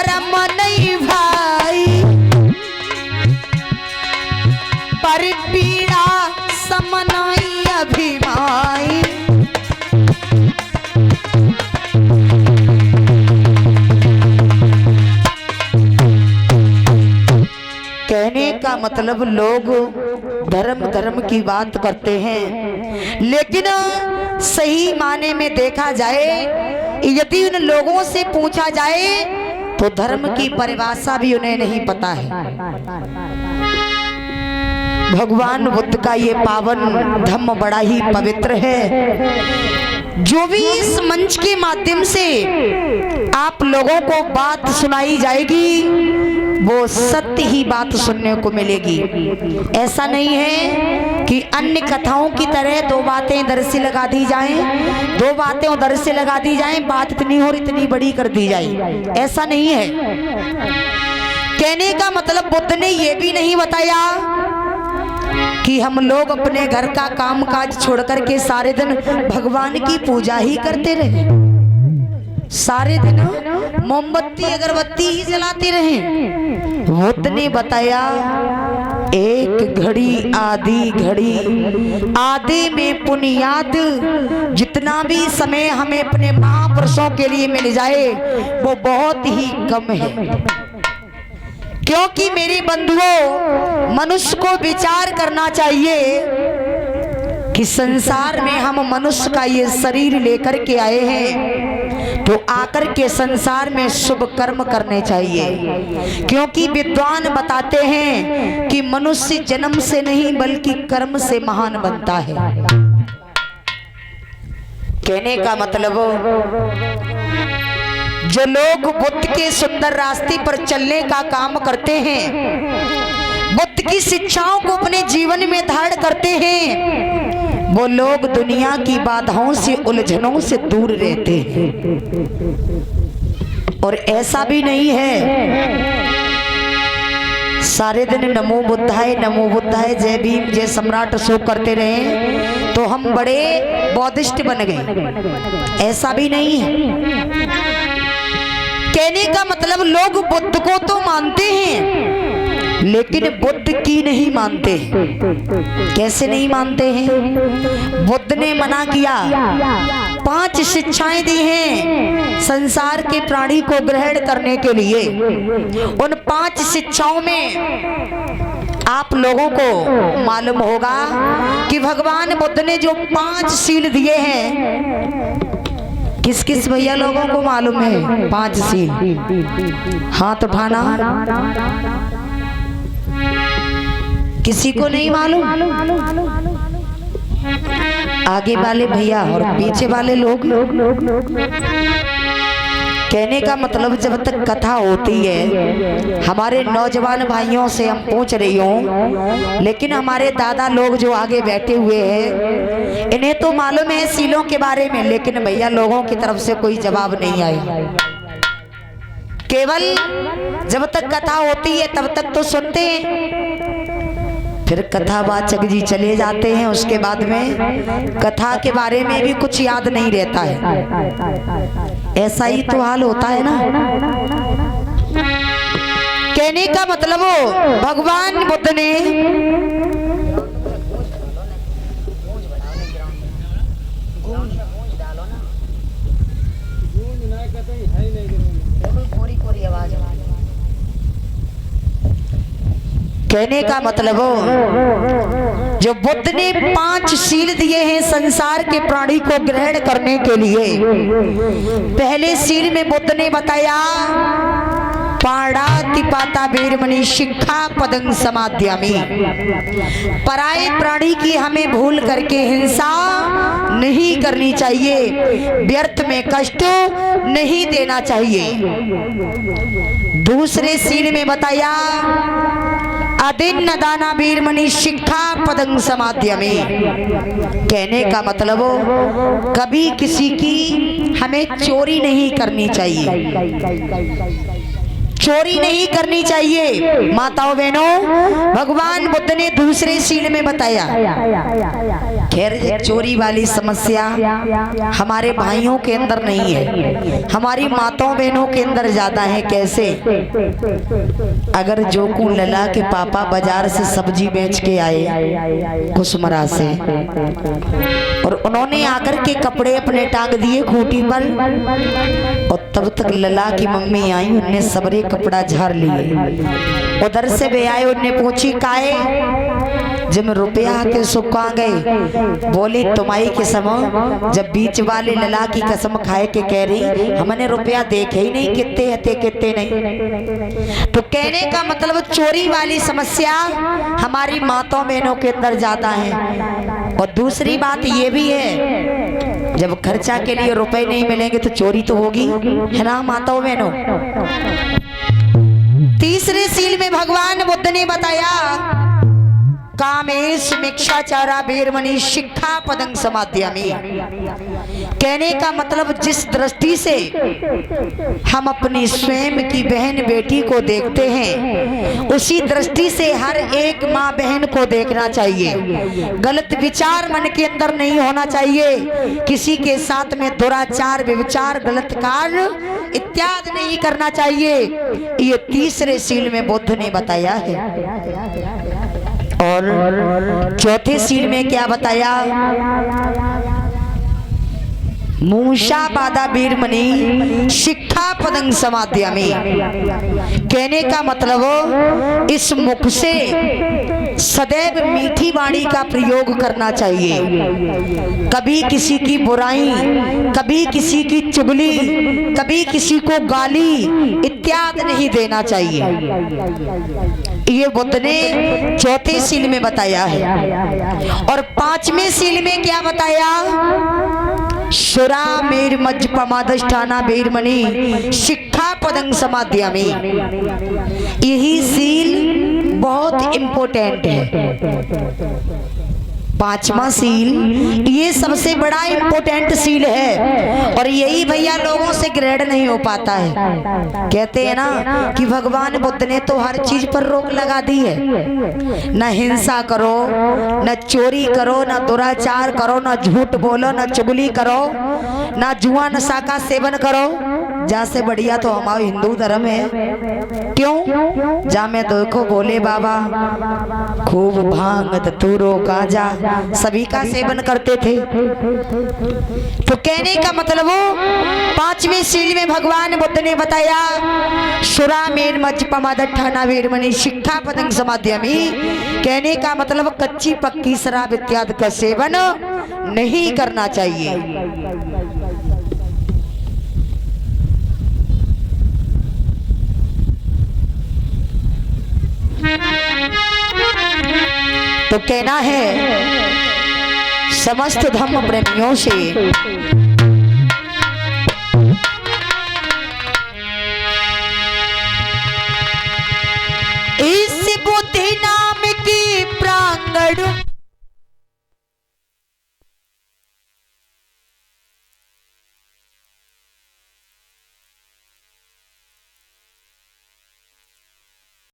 धर्म नहीं भाई, पर पीड़ा समनाई अभिमाई। कहने का मतलब लोग धर्म धर्म की बात करते हैं, लेकिन सही माने में देखा जाए, यदि उन लोगों से पूछा जाए तो धर्म की परिभाषा भी उन्हें नहीं पता है। भगवान बुद्ध का ये पावन धम्म बड़ा ही पवित्र है। जो भी इस मंच के माध्यम से आप लोगों को बात सुनाई जाएगी वो सत्य ही बात सुनने को मिलेगी। ऐसा नहीं है कि अन्य कथाओं की तरह दो बातें इधर से लगा दी जाएं, दो बातें उधर से लगा दी जाएं, बात इतनी और इतनी बड़ी कर दी जाए, ऐसा नहीं है। कहने का मतलब बुद्ध ने ये भी नहीं बताया कि हम लोग अपने घर का काम काज छोड़ करके सारे दिन भगवान की पूजा ही करते रहे, सारे दिन मोमबत्ती अगरबत्ती ही जलाते रहे। बुद्ध ने बताया एक घड़ी आधी घड़ी, आधे में पुनियाद, जितना भी समय हमें अपने महापुरुषों के लिए मिल जाए वो बहुत ही कम है। क्योंकि मेरे बंधुओं, मनुष्य को विचार करना चाहिए कि संसार में हम मनुष्य का ये शरीर लेकर के आए हैं तो आकर के संसार में शुभ कर्म करने चाहिए। क्योंकि विद्वान बताते हैं कि मनुष्य जन्म से नहीं बल्कि कर्म से महान बनता है। कहने का मतलब जो लोग बुद्ध के सुंदर रास्ते पर चलने का काम करते हैं, बुद्ध की शिक्षाओं को अपने जीवन में धारण करते हैं, वो लोग दुनिया की बाधाओं से उलझनों से दूर रहते हैं। और ऐसा भी नहीं है सारे दिन नमो बुद्धाय जय भीम जय सम्राट अशोक करते रहे तो हम बड़े बौद्धिस्ट बन गए, ऐसा भी नहीं है। कहने का मतलब लोग बुद्ध को तो मानते हैं लेकिन बुद्ध की नहीं मानते। कैसे नहीं मानते हैं? बुद्ध ने मना किया, 5 शिक्षाएं दी हैं संसार के प्राणी को ग्रहण करने के लिए। उन 5 शिक्षाओं में आप लोगों को मालूम होगा कि भगवान बुद्ध ने जो 5 शील दिए हैं, किस किस भैया लोगों को मालूम है 5 शील? हाथ उठाना। किसी को नहीं मालूम? आगे वाले भैया और पीछे वाले लोग। कहने का मतलब जब तक कथा होती है, हमारे नौजवान भाइयों से हम पूछ रही हूँ, लेकिन हमारे दादा लोग जो आगे बैठे हुए हैं इन्हें तो मालूम है सीलों के बारे में, लेकिन भैया लोगों की तरफ से कोई जवाब नहीं आया। केवल जब तक कथा होती है तब तक तो सुनते हैं, फिर कथावाचक जी चले जाते हैं, उसके बाद में कथा के बारे में भी कुछ याद नहीं रहता है। ऐसा ही तो हाल होता है ना। कहने का मतलब भगवान बुद्ध ने कहने का मतलब जो बुद्ध ने 5 शील दिए हैं संसार के प्राणी को ग्रहण करने के लिए। पहले शील में बुद्ध ने बताया पाणातिपाता वीरमणि शिक्षा पदं समाध्यामि। पराये प्राणी की हमें भूल करके हिंसा नहीं करनी चाहिए, व्यर्थ में कष्ट नहीं देना चाहिए। दूसरे शील में बताया अदिन्न दाना वीरमणि शिक्षा पदं समाध्यामि। कहने का मतलब कभी किसी की हमें चोरी नहीं करनी चाहिए। चोरी नहीं करनी चाहिए। माताओं बहनों, भगवान बुद्ध ने दूसरे शील में बताया। खैर ये चोरी वाली समस्या हमारे भाइयों के अंदर नहीं है, हमारी माताओं बहनों के अंदर ज्यादा है। कैसे? अगर जो को लला के पापा बाजार से सब्जी बेच के आए कुसमरा से, और उन्होंने आकर के कपड़े अपने टांग दिए खूंटी पर, और तब तक लला की मम्मी आई, उनने सबरे कपड़ा झाड़ लिए। उधर से वे आए, उनने पूछी काहे? जब रुपया के सुखा गए, बोली तुम्हारी कसम, जब बीच वाले लला की कसम खाए के कह रही हमने रुपया देखे ही नहीं, कितने हते कितने नहीं। तो कहने का मतलब चोरी वाली समस्या हमारी माताओं बहनों के अंदर ज्यादा है। और दूसरी बात ये भी है, जब खर्चा के लिए रुपए नहीं मिलेंगे तो चोरी तो होगी, है ना माताओं बहनों। तीसरे सील में भगवान बुद्ध ने बताया, कामेश मिक्षाचारा वीरमणि शिक्षा पदं समाध्यामि। कहने का मतलब जिस दृष्टि से हम अपनी स्वयं की बहन बेटी को देखते हैं, उसी दृष्टि से हर एक माँ बहन को देखना चाहिए। गलत विचार मन के अंदर नहीं होना चाहिए, किसी के साथ में दुराचार व्यभिचार गलत कार्य इत्यादि नहीं करना चाहिए। ये तीसरे शील में बुद्ध ने बताया है। और चौथे सील में क्या बताया? मूषा बाधा वीरमणि शिक्षा पदं समाध्यामि। कहने का मतलब इस मुख से सदैव मीठी वाणी का प्रयोग करना चाहिए। कभी किसी की बुराई, कभी किसी की चुगली, कभी किसी को गाली इत्यादि नहीं देना चाहिए। ये बुद्ध ने चौथे सील में बताया है। और पांचवें सील में क्या बताया? सुरा मेर मज पमादष्ठाना वीरमणि शिक्षा पदं समाध्यामि। यही सील बहुत इंपॉर्टेंट है। पांचवा सील ये सबसे बड़ा इंपॉर्टेंट सील है, और यही भैया लोगों से ग्रेड नहीं हो पाता है। कहते हैं ना कि भगवान बुद्ध ने तो हर चीज पर रोक लगा दी है, न हिंसा करो, न चोरी करो, न दुराचार करो, न झूठ बोलो, न चुगली करो, न जुआ नशा का सेवन करो। जा से बढ़िया तो हमारा हिंदू धर्म है। क्यों? जा में देखो भोले बाबा खूब भांग धतूरो गांजा सभी का सेवन करते थे। तो कहने का मतलब पांचवें सील में भगवान बुद्ध ने बताया, सुरा मेर मज पमादठाना वीरमणि शिक्षा पदं समाध्यामि। कहने का मतलब कच्ची पक्की शराब इत्यादि का सेवन नहीं करना चाहिए। तो कहना है समस्त धर्म प्रेमियों से, इस बुद्धि नाम की प्रांगण